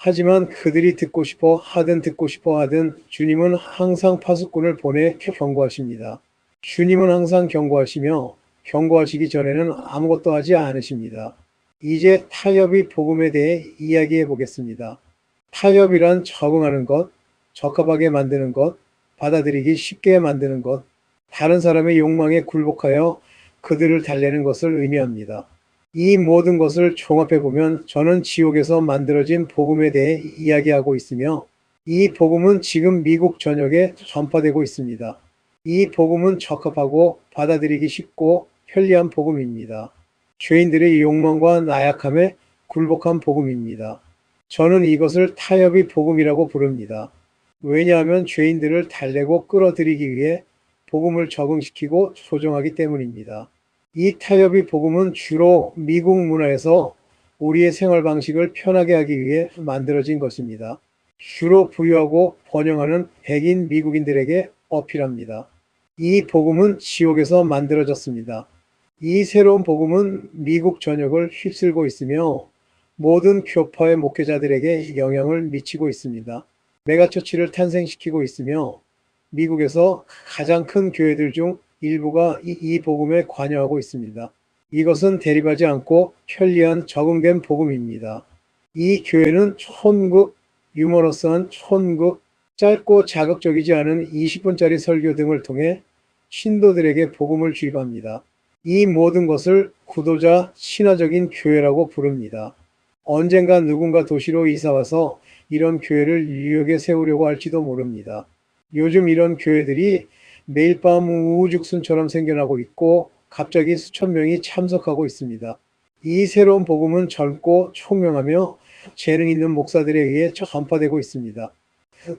하지만 그들이 듣고 싶어 하든 듣고 싶어 하든 주님은 항상 파수꾼을 보내 경고하십니다. 주님은 항상 경고하시며 경고하시기 전에는 아무것도 하지 않으십니다. 이제 타협의 복음에 대해 이야기해 보겠습니다. 타협이란 적응하는 것, 적합하게 만드는 것, 받아들이기 쉽게 만드는 것, 다른 사람의 욕망에 굴복하여 그들을 달래는 것을 의미합니다. 이 모든 것을 종합해 보면 저는 지옥에서 만들어진 복음에 대해 이야기하고 있으며 이 복음은 지금 미국 전역에 전파되고 있습니다. 이 복음은 적합하고 받아들이기 쉽고 편리한 복음입니다. 죄인들의 욕망과 나약함에 굴복한 복음입니다. 저는 이것을 타협의 복음이라고 부릅니다. 왜냐하면 죄인들을 달래고 끌어들이기 위해 복음을 적응시키고 조정하기 때문입니다. 이 타협의 복음은 주로 미국 문화에서 우리의 생활 방식을 편하게 하기 위해 만들어진 것입니다. 주로 부유하고 번영하는 백인 미국인들에게 어필합니다. 이 복음은 지옥에서 만들어졌습니다. 이 새로운 복음은 미국 전역을 휩쓸고 있으며 모든 교파의 목회자들에게 영향을 미치고 있습니다. 메가처치를 탄생시키고 있으며 미국에서 가장 큰 교회들 중 일부가 이 복음에 관여하고 있습니다. 이것은 대립하지 않고 편리한 적응된 복음입니다. 이 교회는 촌극, 유머러스한 촌극, 짧고 자극적이지 않은 20분짜리 설교 등을 통해 신도들에게 복음을 주입합니다. 이 모든 것을 구도자 신화적인 교회라고 부릅니다. 언젠가 누군가 도시로 이사와서 이런 교회를 뉴욕에 세우려고 할지도 모릅니다. 요즘 이런 교회들이 매일 밤 우후죽순처럼 생겨나고 있고 갑자기 수천 명이 참석하고 있습니다. 이 새로운 복음은 젊고 총명하며 재능 있는 목사들에 의해 전파되고 있습니다.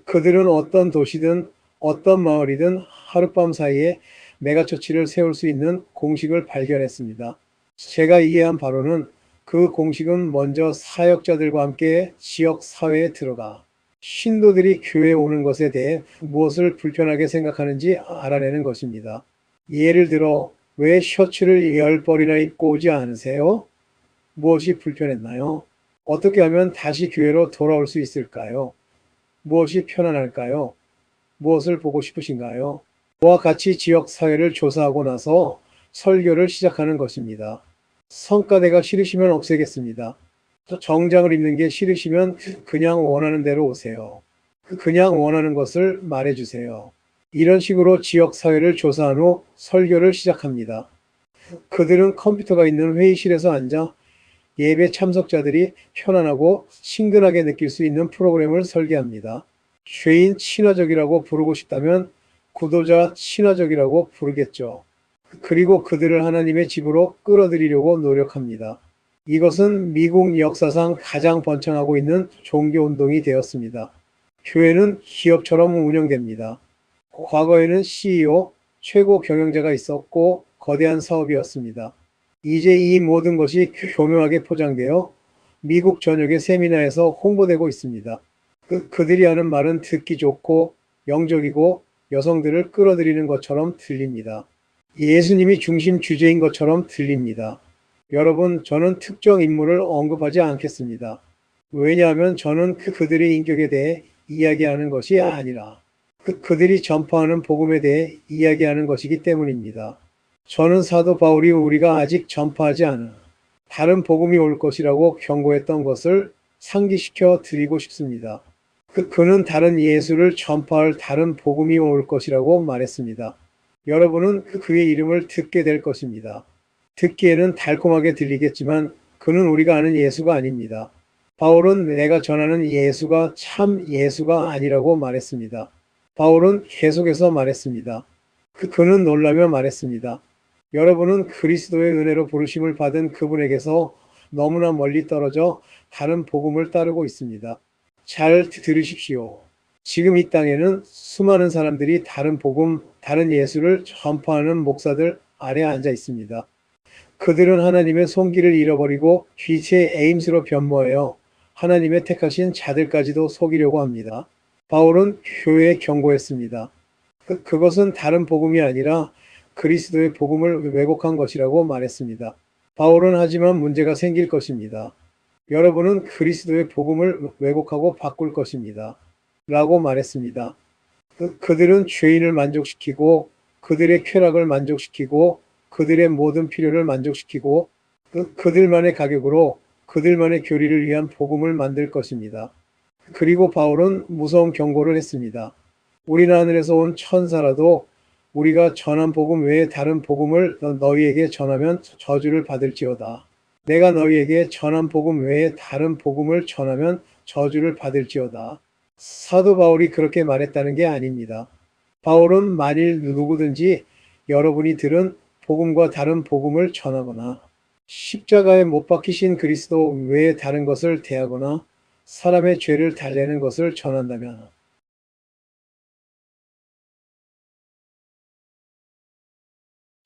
그들은 어떤 도시든 어떤 마을이든 하룻밤 사이에 메가처치를 세울 수 있는 공식을 발견했습니다. 제가 이해한 바로는 그 공식은 먼저 사역자들과 함께 지역 사회에 들어가 신도들이 교회에 오는 것에 대해 무엇을 불편하게 생각하는지 알아내는 것입니다. 예를 들어 왜 셔츠를 10벌이나 입고 오지 않으세요? 무엇이 불편했나요? 어떻게 하면 다시 교회로 돌아올 수 있을까요? 무엇이 편안할까요? 무엇을 보고 싶으신가요? 그와 같이 지역 사회를 조사하고 나서 설교를 시작하는 것입니다. 성가대가 싫으시면 없애겠습니다. 정장을 입는 게 싫으시면 그냥 원하는 대로 오세요. 그냥 원하는 것을 말해주세요. 이런 식으로 지역 사회를 조사한 후 설교를 시작합니다. 그들은 컴퓨터가 있는 회의실에서 앉아 예배 참석자들이 편안하고 친근하게 느낄 수 있는 프로그램을 설계합니다. 죄인 친화적이라고 부르고 싶다면 구도자 친화적이라고 부르겠죠. 그리고 그들을 하나님의 집으로 끌어들이려고 노력합니다. 이것은 미국 역사상 가장 번창하고 있는 종교운동이 되었습니다. 교회는 기업처럼 운영됩니다. 과거에는 CEO, 최고 경영자가 있었고 거대한 사업이었습니다. 이제 이 모든 것이 교묘하게 포장되어 미국 전역의 세미나에서 홍보되고 있습니다. 그들이 하는 말은 듣기 좋고 영적이고 여성들을 끌어들이는 것처럼 들립니다. 예수님이 중심 주제인 것처럼 들립니다. 여러분, 저는 특정 인물을 언급하지 않겠습니다. 왜냐하면 저는 그들의 인격에 대해 이야기하는 것이 아니라 그들이 전파하는 복음에 대해 이야기하는 것이기 때문입니다. 저는 사도 바울이 우리가 아직 전파하지 않은 다른 복음이 올 것이라고 경고했던 것을 상기시켜 드리고 싶습니다. 그는 다른 예수를 전파할 다른 복음이 올 것이라고 말했습니다. 여러분은 그의 이름을 듣게 될 것입니다. 듣기에는 달콤하게 들리겠지만 그는 우리가 아는 예수가 아닙니다. 바울은 내가 전하는 예수가 참 예수가 아니라고 말했습니다. 바울은 계속해서 말했습니다. 그는 놀라며 말했습니다. 여러분은 그리스도의 은혜로 부르심을 받은 그분에게서 너무나 멀리 떨어져 다른 복음을 따르고 있습니다. 잘 들으십시오. 지금 이 땅에는 수많은 사람들이 다른 복음, 다른 예수를 전파하는 목사들 아래 앉아 있습니다. 그들은 하나님의 손길을 잃어버리고 빛의 에임스로 변모하여 하나님의 택하신 자들까지도 속이려고 합니다. 바울은 교회에 경고했습니다. 그것은 다른 복음이 아니라 그리스도의 복음을 왜곡한 것이라고 말했습니다. 바울은 하지만 문제가 생길 것입니다. 여러분은 그리스도의 복음을 왜곡하고 바꿀 것입니다. 라고 말했습니다. 그들은 죄인을 만족시키고 그들의 쾌락을 만족시키고 그들의 모든 필요를 만족시키고 그들만의 가격으로 그들만의 교리를 위한 복음을 만들 것입니다. 그리고 바울은 무서운 경고를 했습니다. 우리는 하늘에서 온 천사라도 우리가 전한 복음 외에 다른 복음을 너희에게 전하면 저주를 받을지어다. 내가 너희에게 전한 복음 외에 다른 복음을 전하면 저주를 받을지어다. 사도 바울이 그렇게 말했다는 게 아닙니다. 바울은 만일 누구든지 여러분이 들은 복음과 다른 복음을 전하거나 십자가에 못 박히신 그리스도 외에 다른 것을 대하거나 사람의 죄를 달래는 것을 전한다면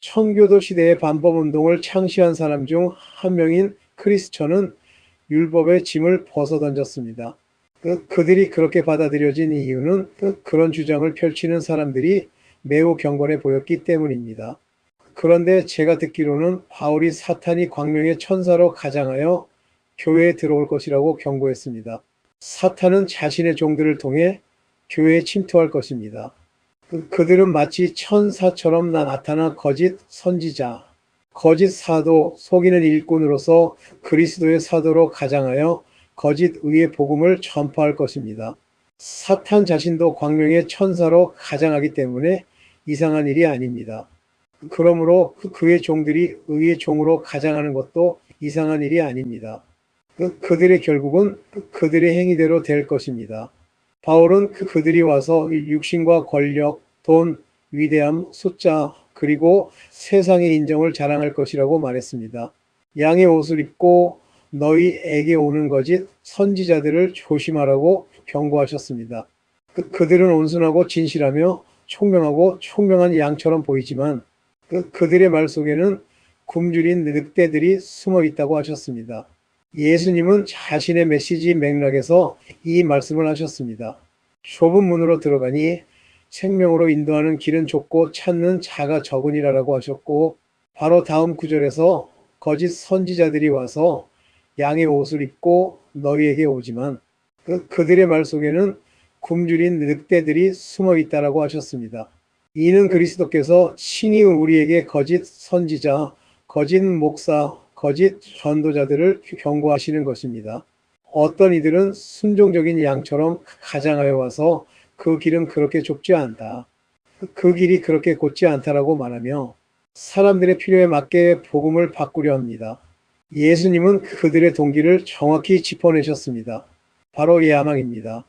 청교도 시대의 반법운동을 창시한 사람 중 한 명인 크리스천은 율법의 짐을 벗어던졌습니다. 그들이 그렇게 받아들여진 이유는 그런 주장을 펼치는 사람들이 매우 경건해 보였기 때문입니다. 그런데 제가 듣기로는 바울이 사탄이 광명의 천사로 가장하여 교회에 들어올 것이라고 경고했습니다. 사탄은 자신의 종들을 통해 교회에 침투할 것입니다. 그들은 마치 천사처럼 나타난 거짓 선지자, 거짓 사도, 속이는 일꾼으로서 그리스도의 사도로 가장하여 거짓 의의 복음을 전파할 것입니다. 사탄 자신도 광명의 천사로 가장하기 때문에 이상한 일이 아닙니다. 그러므로 그의 종들이 의의 종으로 가장하는 것도 이상한 일이 아닙니다. 그들의 결국은 그들의 행위대로 될 것입니다. 바울은 그들이 와서 육신과 권력, 돈, 위대함, 숫자, 그리고 세상의 인정을 자랑할 것이라고 말했습니다. 양의 옷을 입고 너희에게 오는 거짓 선지자들을 조심하라고 경고하셨습니다. 그들은 온순하고 진실하며 총명하고 총명한 양처럼 보이지만 그들의 말 속에는 굶주린 늑대들이 숨어 있다고 하셨습니다. 예수님은 자신의 메시지 맥락에서 이 말씀을 하셨습니다. 좁은 문으로 들어가니 생명으로 인도하는 길은 좁고 찾는 자가 적으니라라고 하셨고, 바로 다음 구절에서 거짓 선지자들이 와서 양의 옷을 입고 너희에게 오지만 그들의 말 속에는 굶주린 늑대들이 숨어 있다라고 하셨습니다. 이는 그리스도께서 친히 우리에게 거짓 선지자, 거짓 목사, 거짓 전도자들을 경고하시는 것입니다. 어떤 이들은 순종적인 양처럼 가장하여 와서 그 길은 그렇게 좁지 않다. 그 길이 그렇게 곧지 않다라고 말하며 사람들의 필요에 맞게 복음을 바꾸려 합니다. 예수님은 그들의 동기를 정확히 짚어내셨습니다. 바로 야망입니다.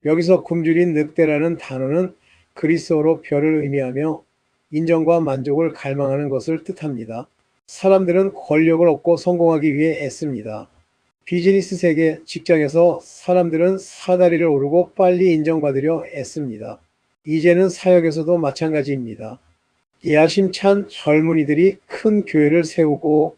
여기서 굶주린 늑대라는 단어는 그리스어로 별을 의미하며 인정과 만족을 갈망하는 것을 뜻합니다. 사람들은 권력을 얻고 성공하기 위해 애씁니다. 비즈니스 세계, 직장에서 사람들은 사다리를 오르고 빨리 인정받으려 애씁니다. 이제는 사역에서도 마찬가지입니다. 야심찬 젊은이들이 큰 교회를 세우고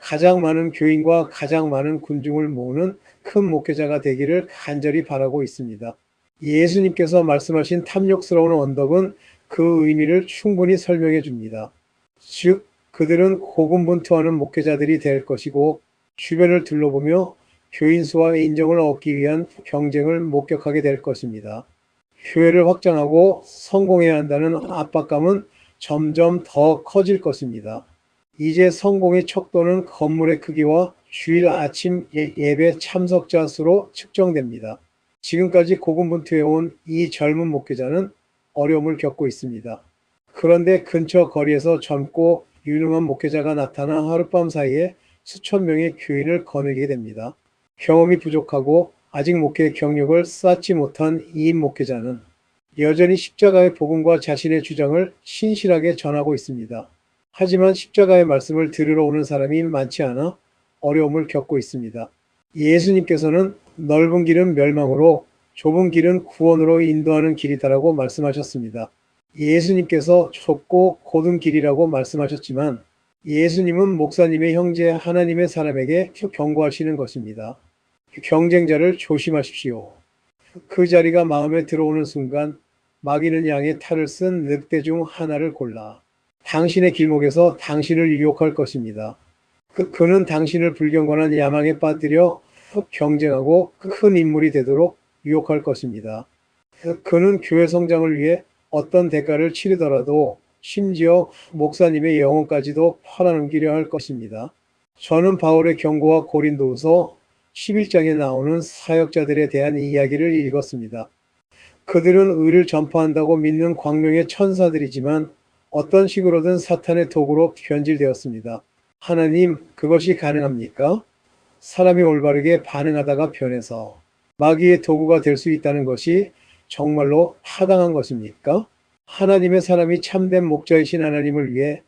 가장 많은 교인과 가장 많은 군중을 모으는 큰 목회자가 되기를 간절히 바라고 있습니다. 예수님께서 말씀하신 탐욕스러운 언덕은 그 의미를 충분히 설명해 줍니다. 즉, 그들은 고군분투하는 목회자들이 될 것이고 주변을 둘러보며 교인 수와 인정을 얻기 위한 경쟁을 목격하게 될 것입니다. 교회를 확장하고 성공해야 한다는 압박감은 점점 더 커질 것입니다. 이제 성공의 척도는 건물의 크기와 주일 아침 예배 참석자 수로 측정됩니다. 지금까지 고군분투해온 이 젊은 목회자는 어려움을 겪고 있습니다. 그런데 근처 거리에서 젊고 유능한 목회자가 나타나 하룻밤 사이에 수천 명의 교인을 거느리게 됩니다. 경험이 부족하고 아직 목회 경력을 쌓지 못한 이 목회자는 여전히 십자가의 복음과 자신의 주장을 신실하게 전하고 있습니다. 하지만 십자가의 말씀을 들으러 오는 사람이 많지 않아 어려움을 겪고 있습니다. 예수님께서는 넓은 길은 멸망으로 좁은 길은 구원으로 인도하는 길이다라고 말씀하셨습니다. 예수님께서 좁고 곧은 길이라고 말씀하셨지만 예수님은 목사님의 형제 하나님의 사람에게 경고하시는 것입니다. 경쟁자를 조심하십시오. 그 자리가 마음에 들어오는 순간 마귀는 양의 탈을 쓴 늑대 중 하나를 골라 당신의 길목에서 당신을 유혹할 것입니다. 그는 당신을 불경건한 야망에 빠뜨려 경쟁하고 큰 인물이 되도록 유혹할 것입니다. 그는 교회 성장을 위해 어떤 대가를 치르더라도 심지어 목사님의 영혼까지도 팔아넘기려 할 것입니다. 저는 바울의 경고와 고린도후서 11장에 나오는 사역자들에 대한 이야기를 읽었습니다. 그들은 의를 전파한다고 믿는 광명의 천사들이지만 어떤 식으로든 사탄의 도구로 변질되었습니다. 하나님, 그것이 가능합니까? 사람이 올바르게 반응하다가 변해서 마귀의 도구가 될 수 있다는 것이 정말로 타당한 것입니까? 하나님의 사람이 참된 목자이신 하나님을 위해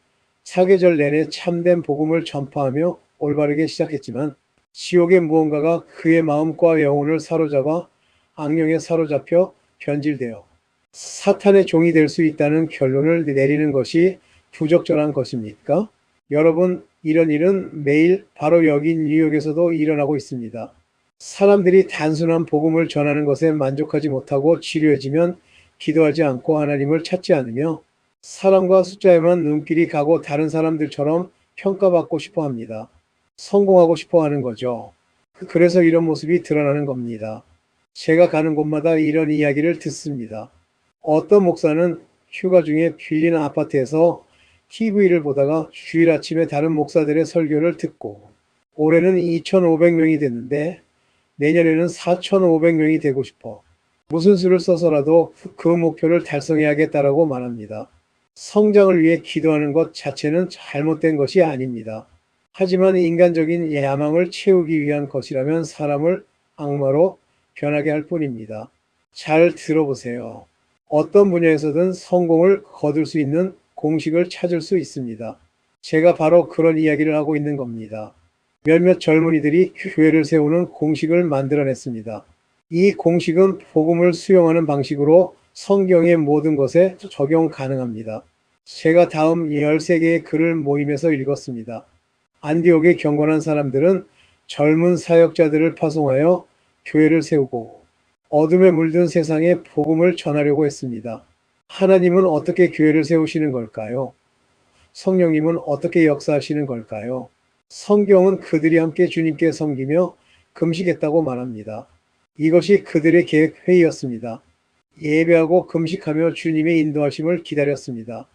사계절 내내 참된 복음을 전파하며 올바르게 시작했지만 지옥의 무언가가 그의 마음과 영혼을 사로잡아 악령에 사로잡혀 변질되어 사탄의 종이 될 수 있다는 결론을 내리는 것이 부적절한 것입니까? 여러분, 이런 일은 매일 바로 여기 뉴욕에서도 일어나고 있습니다. 사람들이 단순한 복음을 전하는 것에 만족하지 못하고 지루해지면 기도하지 않고 하나님을 찾지 않으며 사람과 숫자에만 눈길이 가고 다른 사람들처럼 평가받고 싶어 합니다. 성공하고 싶어 하는 거죠. 그래서 이런 모습이 드러나는 겁니다. 제가 가는 곳마다 이런 이야기를 듣습니다. 어떤 목사는 휴가 중에 빌린 아파트에서 TV를 보다가 주일 아침에 다른 목사들의 설교를 듣고 올해는 2,500명이 됐는데 내년에는 4,500명이 되고 싶어 무슨 수를 써서라도 그 목표를 달성해야겠다라고 말합니다. 성장을 위해 기도하는 것 자체는 잘못된 것이 아닙니다. 하지만 인간적인 야망을 채우기 위한 것이라면 사람을 악마로 변하게 할 뿐입니다. 잘 들어보세요. 어떤 분야에서든 성공을 거둘 수 있는 공식을 찾을 수 있습니다. 제가 바로 그런 이야기를 하고 있는 겁니다. 몇몇 젊은이들이 교회를 세우는 공식을 만들어냈습니다. 이 공식은 복음을 수용하는 방식으로 성경의 모든 것에 적용 가능합니다. 제가 다음 13개의 글을 모임에서 읽었습니다. 안디옥의 경건한 사람들은 젊은 사역자들을 파송하여 교회를 세우고 어둠에 물든 세상에 복음을 전하려고 했습니다. 하나님은 어떻게 교회를 세우시는 걸까요? 성령님은 어떻게 역사하시는 걸까요? 성경은 그들이 함께 주님께 섬기며 금식했다고 말합니다. 이것이 그들의 계획 회의였습니다. 예배하고 금식하며 주님의 인도하심을 기다렸습니다.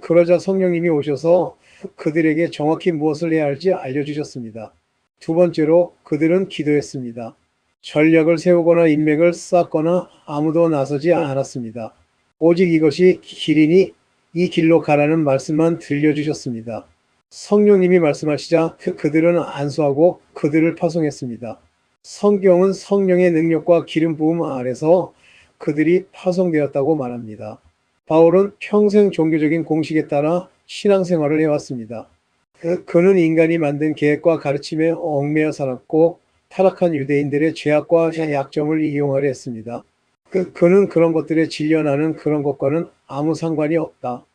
그러자 성령님이 오셔서 그들에게 정확히 무엇을 해야 할지 알려주셨습니다. 두 번째로 그들은 기도했습니다. 전략을 세우거나 인맥을 쌓거나 아무도 나서지 않았습니다. 오직 이것이 길이니 이 길로 가라는 말씀만 들려주셨습니다. 성령님이 말씀하시자 그들은 안수하고 그들을 파송했습니다. 성경은 성령의 능력과 기름 부음 아래서 그들이 파송되었다고 말합니다. 바울은 평생 종교적인 공식에 따라 신앙생활을 해왔습니다. 그는 인간이 만든 계획과 가르침에 얽매여 살았고 타락한 유대인들의 죄악과 약점을 이용하려 했습니다. 그는 그런 것들에 질려나는 그런 것과는 아무 상관이 없다.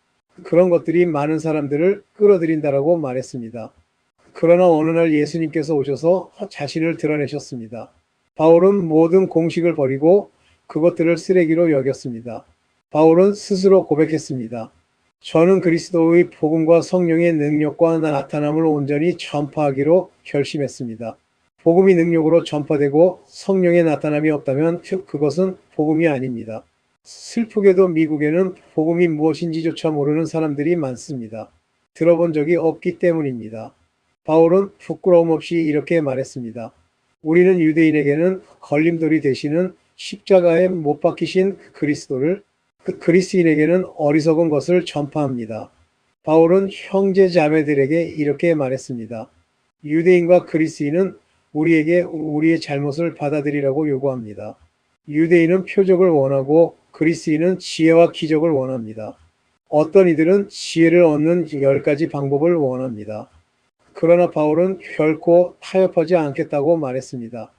그런 것들이 많은 사람들을 끌어들인다라고 말했습니다. 그러나 어느 날 예수님께서 오셔서 자신을 드러내셨습니다. 바울은 모든 공식을 버리고 그것들을 쓰레기로 여겼습니다. 바울은 스스로 고백했습니다. 저는 그리스도의 복음과 성령의 능력과 나타남을 온전히 전파하기로 결심했습니다. 복음이 능력으로 전파되고 성령의 나타남이 없다면 그것은 복음이 아닙니다. 슬프게도 미국에는 복음이 무엇인지조차 모르는 사람들이 많습니다. 들어본 적이 없기 때문입니다. 바울은 부끄러움 없이 이렇게 말했습니다. 우리는 유대인에게는 걸림돌이 되시는 십자가에 못 박히신 그리스도를 그리스인에게는 어리석은 것을 전파합니다. 바울은 형제 자매들에게 이렇게 말했습니다. 유대인과 그리스인은 우리에게 우리의 잘못을 받아들이라고 요구합니다. 유대인은 표적을 원하고 그리스인은 지혜와 기적을 원합니다. 어떤 이들은 지혜를 얻는 10가지 방법을 원합니다. 그러나 바울은 결코 타협하지 않겠다고 말했습니다.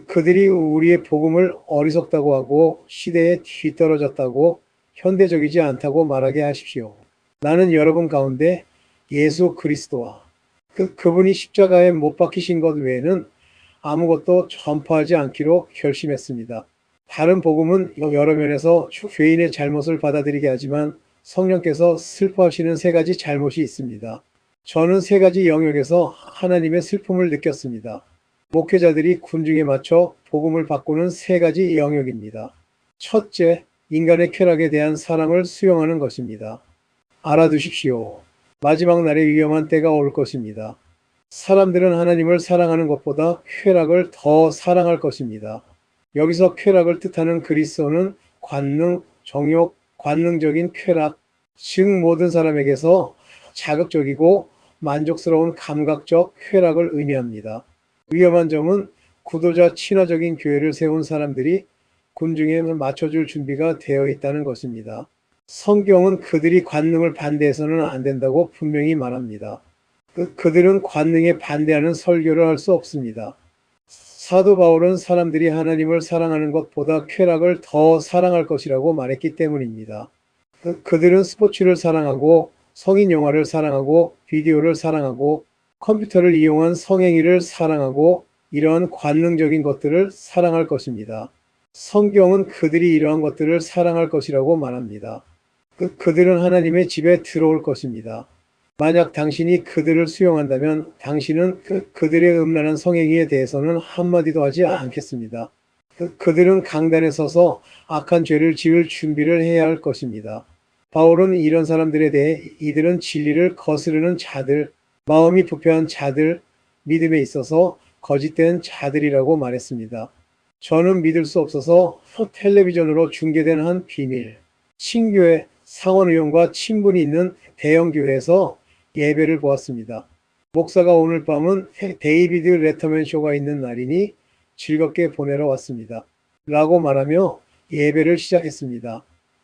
그들이 우리의 복음을 어리석다고 하고 시대에 뒤떨어졌다고 현대적이지 않다고 말하게 하십시오. 나는 여러분 가운데 예수 그리스도와 그분이 십자가에 못 박히신 것 외에는 아무것도 전파하지 않기로 결심했습니다. 다른 복음은 여러 면에서 죄인의 잘못을 받아들이게 하지만 성령께서 슬퍼하시는 3가지 잘못이 있습니다. 저는 3가지 영역에서 하나님의 슬픔을 느꼈습니다. 목회자들이 군중에 맞춰 복음을 바꾸는 세 가지 영역입니다. 첫째, 인간의 쾌락에 대한 사랑을 수용하는 것입니다. 알아두십시오. 마지막 날에 위험한 때가 올 것입니다. 사람들은 하나님을 사랑하는 것보다 쾌락을 더 사랑할 것입니다. 여기서 쾌락을 뜻하는 그리스어는 관능, 정욕, 관능적인 쾌락, 즉 모든 사람에게서 자극적이고 만족스러운 감각적 쾌락을 의미합니다. 위험한 점은 구도자 친화적인 교회를 세운 사람들이 군중에 맞춰줄 준비가 되어 있다는 것입니다. 성경은 그들이 관능을 반대해서는 안 된다고 분명히 말합니다. 그들은 관능에 반대하는 설교를 할 수 없습니다. 사도 바울은 사람들이 하나님을 사랑하는 것보다 쾌락을 더 사랑할 것이라고 말했기 때문입니다. 그들은 스포츠를 사랑하고 성인 영화를 사랑하고 비디오를 사랑하고 컴퓨터를 이용한 성행위를 사랑하고 이러한 관능적인 것들을 사랑할 것입니다. 성경은 그들이 이러한 것들을 사랑할 것이라고 말합니다. 그들은 하나님의 집에 들어올 것입니다. 만약 당신이 그들을 수용한다면 당신은 그들의 음란한 성행위에 대해서는 한마디도 하지 않겠습니다. 그들은 강단에 서서 악한 죄를 지을 준비를 해야 할 것입니다. 바울은 이런 사람들에 대해 이들은 진리를 거스르는 자들, 마음이 부패한 자들, 믿음에 있어서 거짓된 자들이라고 말했습니다. 저는 믿을 수 없어서 텔레비전으로 중계된 한 비밀, 친교회 상원의원과 친분이 있는 대형교회에서 예배를 보았습니다. 목사가 오늘 밤은 데이비드 레터맨 쇼가 있는 날이니 즐겁게 보내러 왔습니다. 라고 말하며 예배를 시작했습니다.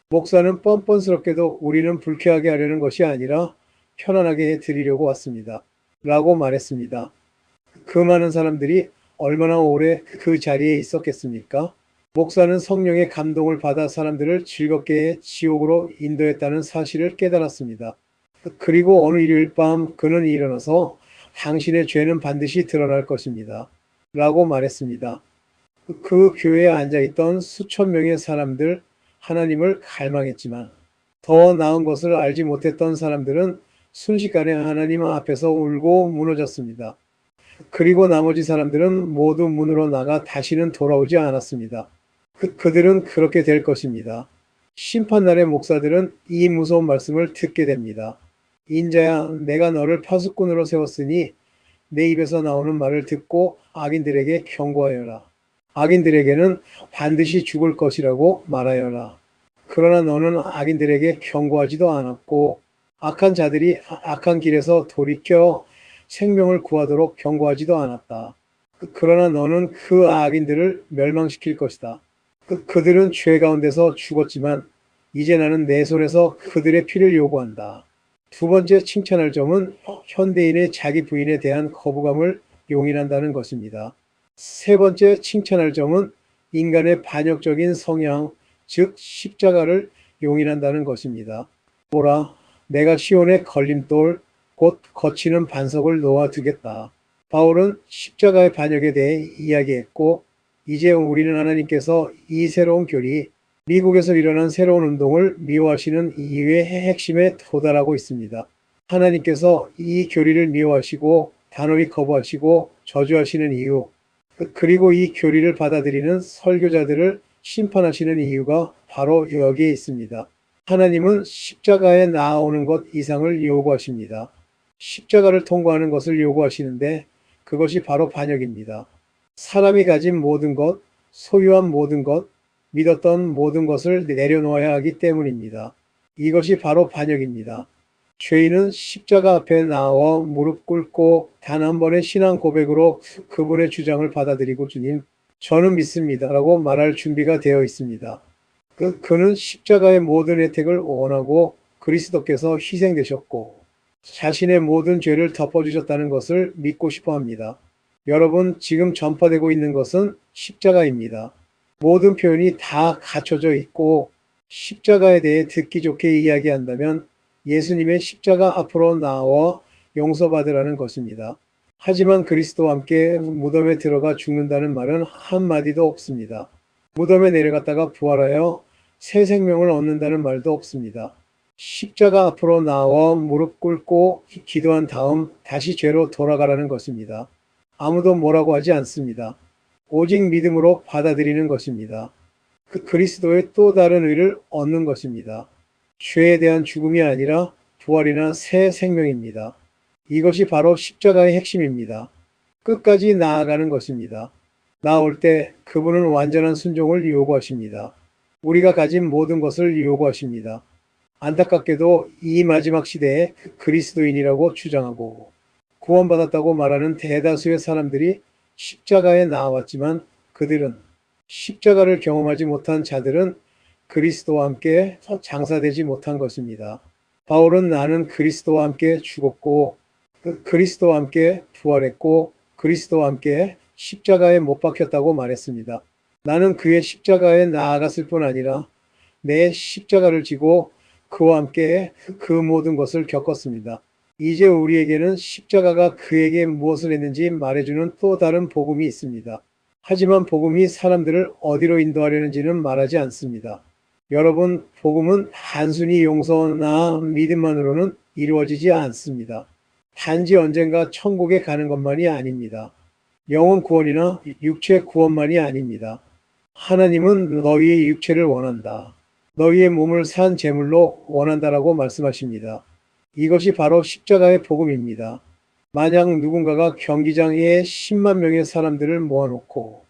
목사는 뻔뻔스럽게도 우리는 불쾌하게 하려는 것이 아니라 편안하게 드리려고 왔습니다. 라고 말했습니다. 그 많은 사람들이 얼마나 오래 그 자리에 있었겠습니까? 목사는 성령의 감동을 받아 사람들을 즐겁게 지옥으로 인도했다는 사실을 깨달았습니다. 그리고 어느 일요일 밤 그는 일어나서 당신의 죄는 반드시 드러날 것입니다. 라고 말했습니다. 그 교회에 앉아있던 수천 명의 사람들, 하나님을 갈망했지만 더 나은 것을 알지 못했던 사람들은 순식간에 하나님 앞에서 울고 무너졌습니다. 그리고 나머지 사람들은 모두 문으로 나가 다시는 돌아오지 않았습니다. 그들은 그렇게 될 것입니다. 심판날의 목사들은 이 무서운 말씀을 듣게 됩니다. 인자야, 내가 너를 파수꾼으로 세웠으니 내 입에서 나오는 말을 듣고 악인들에게 경고하여라. 악인들에게는 반드시 죽을 것이라고 말하여라. 그러나 너는 악인들에게 경고하지도 않았고 악한 자들이 악한 길에서 돌이켜 생명을 구하도록 경고하지도 않았다. 그러나 너는 그 악인들을 멸망시킬 것이다. 그들은 죄 가운데서 죽었지만 이제 나는 내 손에서 그들의 피를 요구한다. 두 번째 칭찬할 점은 현대인의 자기 부인에 대한 거부감을 용인한다는 것입니다. 세 번째 칭찬할 점은 인간의 반역적인 성향, 즉 십자가를 용인한다는 것입니다. 보라, 내가 시온의 걸림돌, 곧 거치는 반석을 놓아두겠다. 바울은 십자가의 반역에 대해 이야기했고 이제 우리는 하나님께서 이 새로운 교리, 미국에서 일어난 새로운 운동을 미워하시는 이유의 핵심에 도달하고 있습니다. 하나님께서 이 교리를 미워하시고 단호히 거부하시고 저주하시는 이유, 그리고 이 교리를 받아들이는 설교자들을 심판하시는 이유가 바로 여기에 있습니다. 하나님은 십자가에 나아오는 것 이상을 요구하십니다. 십자가를 통과하는 것을 요구하시는데 그것이 바로 반역입니다. 사람이 가진 모든 것, 소유한 모든 것, 믿었던 모든 것을 내려놓아야 하기 때문입니다. 이것이 바로 반역입니다. 죄인은 십자가 앞에 나와 무릎 꿇고 단 한 번의 신앙 고백으로 그분의 주장을 받아들이고 주님, 저는 믿습니다. 라고 말할 준비가 되어 있습니다. 그는 십자가의 모든 혜택을 원하고 그리스도께서 희생되셨고 자신의 모든 죄를 덮어주셨다는 것을 믿고 싶어 합니다. 여러분, 지금 전파되고 있는 것은 십자가입니다. 모든 표현이 다 갖춰져 있고 십자가에 대해 듣기 좋게 이야기한다면 예수님의 십자가 앞으로 나와 용서받으라는 것입니다. 하지만 그리스도와 함께 무덤에 들어가 죽는다는 말은 한마디도 없습니다. 무덤에 내려갔다가 부활하여 새 생명을 얻는다는 말도 없습니다. 십자가 앞으로 나와 무릎 꿇고 기도한 다음 다시 죄로 돌아가라는 것입니다. 아무도 뭐라고 하지 않습니다. 오직 믿음으로 받아들이는 것입니다. 그 그리스도의 또 다른 의를 얻는 것입니다. 죄에 대한 죽음이 아니라 부활이나 새 생명입니다. 이것이 바로 십자가의 핵심입니다. 끝까지 나아가는 것입니다. 나올 때 그분은 완전한 순종을 요구하십니다. 우리가 가진 모든 것을 요구하십니다. 안타깝게도 이 마지막 시대에 그리스도인이라고 주장하고 구원받았다고 말하는 대다수의 사람들이 십자가에 나왔지만 그들은 십자가를 경험하지 못한 자들은 그리스도와 함께 장사되지 못한 것입니다. 바울은 나는 그리스도와 함께 죽었고 그리스도와 함께 부활했고 그리스도와 함께 십자가에 못 박혔다고 말했습니다. 나는 그의 십자가에 나아갔을 뿐 아니라 내 십자가를 지고 그와 함께 그 모든 것을 겪었습니다. 이제 우리에게는 십자가가 그에게 무엇을 했는지 말해주는 또 다른 복음이 있습니다. 하지만 복음이 사람들을 어디로 인도하려는지는 말하지 않습니다. 여러분, 복음은 단순히 용서나 믿음만으로는 이루어지지 않습니다. 단지 언젠가 천국에 가는 것만이 아닙니다. 영혼 구원이나 육체 구원만이 아닙니다. 하나님은 너희의 육체를 원한다. 너희의 몸을 산 제물로 원한다라고 말씀하십니다. 이것이 바로 십자가의 복음입니다. 만약 누군가가 경기장에 10만 명의 사람들을 모아놓고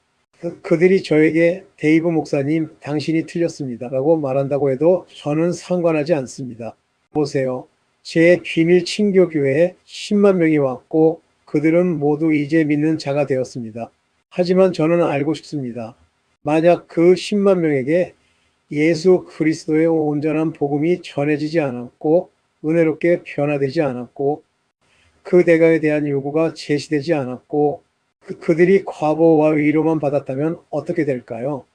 그들이 저에게 데이브 목사님 당신이 틀렸습니다 라고 말한다고 해도 저는 상관하지 않습니다. 보세요. 제 비밀 친교교회에 10만 명이 왔고 그들은 모두 이제 믿는 자가 되었습니다. 하지만 저는 알고 싶습니다. 만약 그 10만 명에게 예수 그리스도의 온전한 복음이 전해지지 않았고 은혜롭게 변화되지 않았고 그 대가에 대한 요구가 제시되지 않았고 그들이 과보와 위로만 받았다면 어떻게 될까요?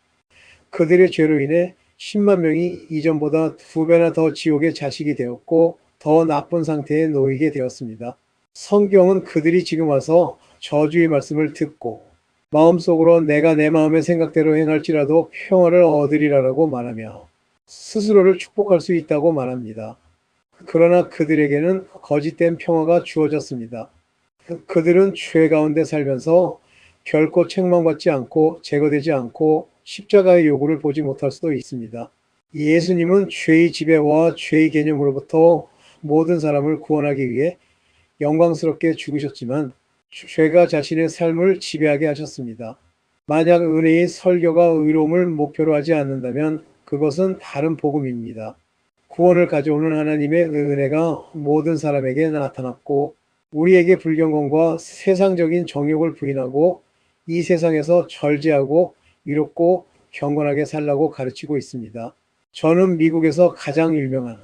그들의 죄로 인해 10만 명이 이전보다 2배나 더 지옥의 자식이 되었고 더 나쁜 상태에 놓이게 되었습니다. 성경은 그들이 지금 와서 저주의 말씀을 듣고 마음속으로 내가 내 마음의 생각대로 행할지라도 평화를 얻으리라고 말하며 스스로를 축복할 수 있다고 말합니다. 그러나 그들에게는 거짓된 평화가 주어졌습니다. 그들은 죄 가운데 살면서 결코 책망받지 않고 제거되지 않고 십자가의 요구를 보지 못할 수도 있습니다. 예수님은 죄의 지배와 죄의 개념으로부터 모든 사람을 구원하기 위해 영광스럽게 죽으셨지만 죄가 자신의 삶을 지배하게 하셨습니다. 만약 은혜의 설교가 의로움을 목표로 하지 않는다면 그것은 다른 복음입니다. 구원을 가져오는 하나님의 은혜가 모든 사람에게 나타났고 우리에게 불경건과 세상적인 정욕을 부인하고 이 세상에서 절제하고 이롭고 경건하게 살라고 가르치고 있습니다. 저는 미국에서 가장 유명한